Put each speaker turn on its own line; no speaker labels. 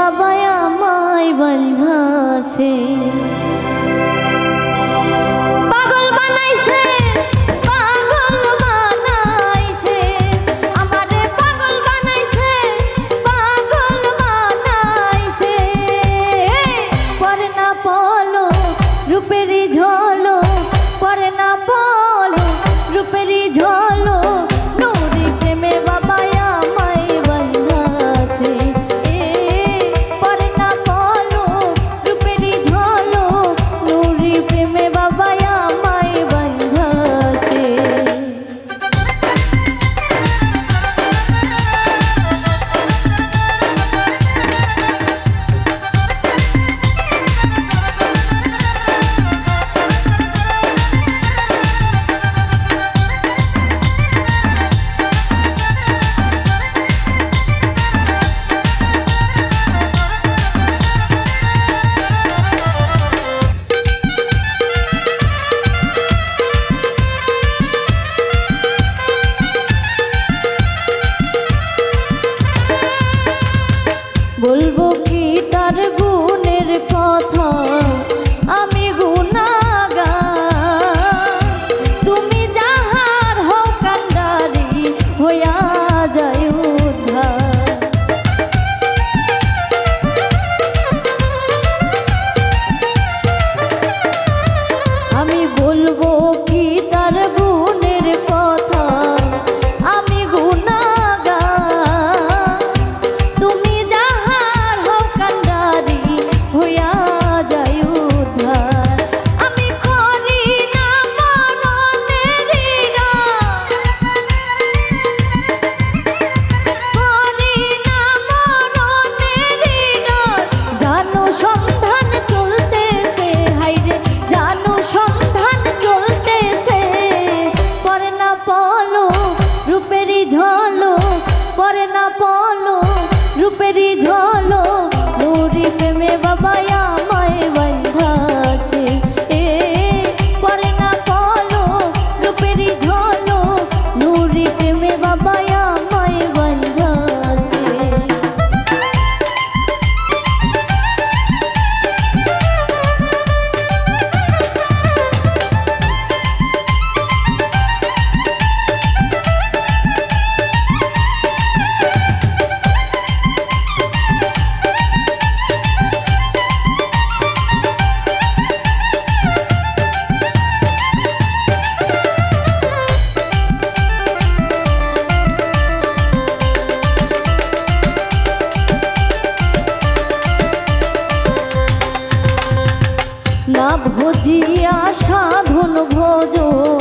বাবা আমায় বন্ধাছে পাগল বানাইছে পাগল বানাইছে আমারে পাগল বানাইছে পাগল বানাইছে পরে না পলো রূপেরই ঝলো পরে না পলো রূপেরই ঝলো নুরি প্রেমে বাবা আমায় বন্ধাছে পরে না পলো রূপেরই ঝলো নুরি প্রেমে বাবা আমায় বন্ধাছে বলবো কি তার গুণের কথা আমি গুনাহগার তুমি যাহার হও কান্ডারি হইয়া যায় উদ্ধার আমি বলবো কি তার গুণের কথা আমি গুনাহগার তুমি যাহার হও কান্ডারি হইয়া যায় উদ্ধার আমি করি না মরণের ডর করি না মরণের ডর জানো সন্ধান চলতেছে হাইরে জানো সন্ধান চলতেছে পরে না পলো রূপেরই ঝলো পরে না পলো রূপেরই ঝলো নুরি প্রেমে বাবা আমায় বন্ধাছে পরে না পলো রূপেরই ঝলো নুরি প্রেমে বাবা আমায় বন্ধাছে না ভজিয়া সাধন ভোজন